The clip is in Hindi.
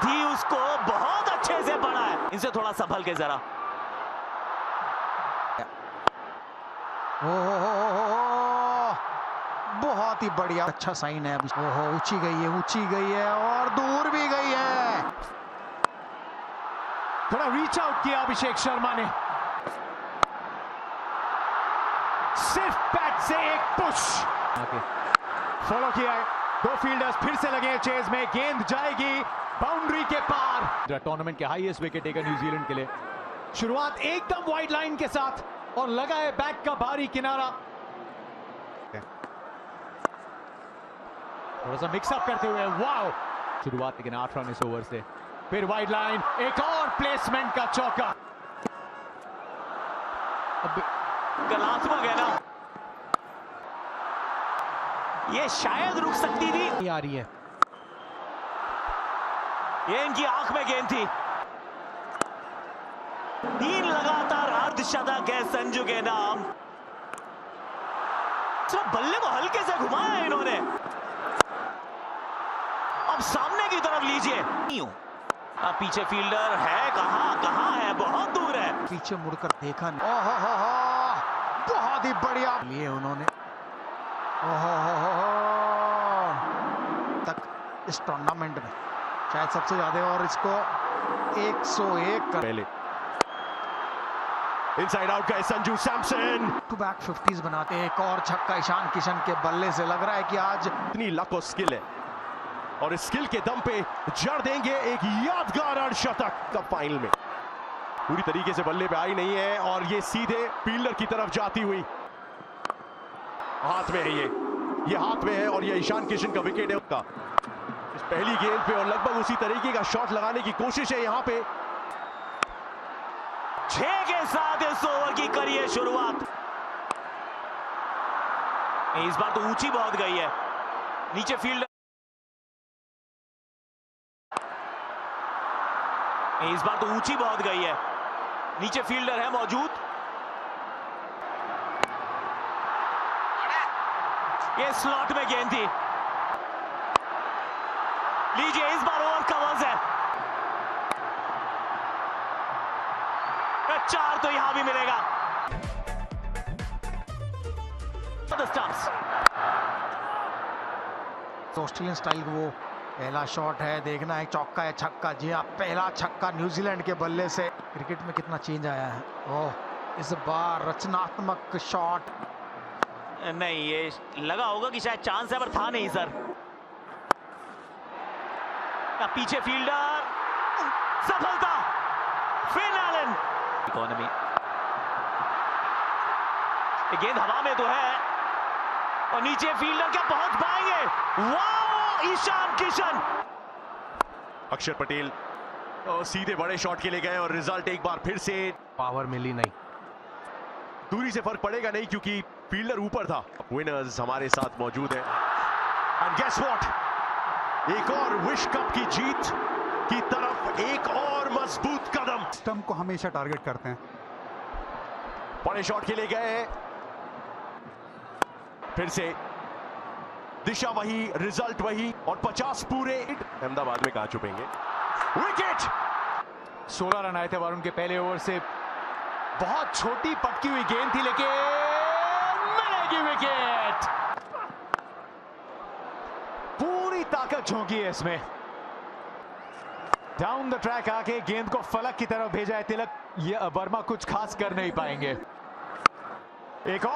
थी उसको बहुत अच्छे से पढ़ा है। इनसे थोड़ा संभल के जरा। बहुत ही बढ़िया, अच्छा साइन है। ओहो, ऊंची गई है और दूर भी गई है। थोड़ा रीच आउट किया अभिषेक शर्मा ने, सिर्फ बैट से एक पुश फॉलो किया है। दो फील्डर्स फिर से लगे हैं चेज में, गेंद जाएगी बाउंड्री के पार। टूर्नामेंट के हाईएस्ट विकेट टेकर न्यूजीलैंड के लिए। शुरुआत एकदम वाइड लाइन के साथ और लगा है बैक का भारी किनारा। थोड़ा सा मिक्सअप करते हुए, वाओ शुरुआत लेकिन 8 रन इस ओवर से। फिर वाइड लाइन, एक और प्लेसमेंट का चौका। कलात्मक है ना, ये शायद रुक सकती थी। आ रही है, ये इनकी आंख में गेंद थी। 3 लगातार अर्धशतक है संजू के नाम। सिर्फ बल्ले को हल्के से घुमाया है इन्होंने। अब सामने की तरफ लीजिए। अब पीछे फील्डर है, कहां है, बहुत दूर है। पीछे मुड़कर देखा नहीं। ओहो, बहुत ही बढ़िया लिए उन्होंने। ओहो, तक इस टूर्नामेंट में शायद सबसे ज्यादा, और इसको 101 कर पहले इनसाइड आउट का Sanju Samson. To back 50s बनाते हैं। एक और छक्का ईशान किशन के बल्ले से। लग रहा है कि आज इतनी लक और स्किल है और इस स्किल के दम पे जड़ देंगे एक यादगार अर्धशतक। कप फाइनल में पूरी तरीके से बल्ले पे आई नहीं है और ये सीधे फील्डर की तरफ जाती हुई हाथ में है। ये हाथ में है और ये ईशान किशन का विकेट है उसका। इस पहली गेंद पे और लगभग उसी तरीके का शॉट लगाने की कोशिश है यहाँ पे। 6 के साथ इस ओवर की करिए शुरुआत। इस बार तो ऊंची बहुत गई है, नीचे फील्डर। इस बार तो ऊंची बहुत गई है, नीचे फील्डर है मौजूद। ये स्लॉट में गेंद थी। लीजिए, इस बार ओवर कवर्स है। 4 तो यहां भी मिलेगा। ऑस्ट्रेलियन स्टाइल वो पहला शॉट है। देखना है चौका है छक्का। जी हाँ, पहला छक्का न्यूजीलैंड के बल्ले से। क्रिकेट में कितना चेंज आया है। ओह, इस बार रचनात्मक शॉट नहीं, ये लगा होगा कि शायद चांस है, पर था नहीं सर। पीछे फील्डर, सफलता। Finn Allen, economy. गेंद हवा में तो है और नीचे फील्डर क्या पहुंच पाएंगे। वाह, ईशान किशन। अक्षर पटेल सीधे बड़े शॉट के लिए गए और रिजल्ट एक बार फिर से पावर मिली नहीं। दूरी से फर्क पड़ेगा नहीं क्योंकि फील्डर ऊपर था। विनर्स हमारे साथ मौजूद है एंड गेस व्हाट, एक और विश्व कप की जीत की तरफ एक और मजबूत कदम। स्टंप को हमेशा टारगेट करते हैं। बड़े शॉट के लिए गए, फिर से दिशा वही, रिजल्ट वही और 50 पूरे। अहमदाबाद में कहां छुपेंगे। विकेट। 16 रन आए थे वरुण के पहले ओवर से। बहुत छोटी पटकी हुई गेंद थी लेकिन मिलेगी विकेट। पूरी ताकत झोंकी है इसमें। डाउन द ट्रैक आके गेंद को फलक की तरफ भेजा है तिलक। ये वर्मा कुछ खास कर नहीं पाएंगे। एक और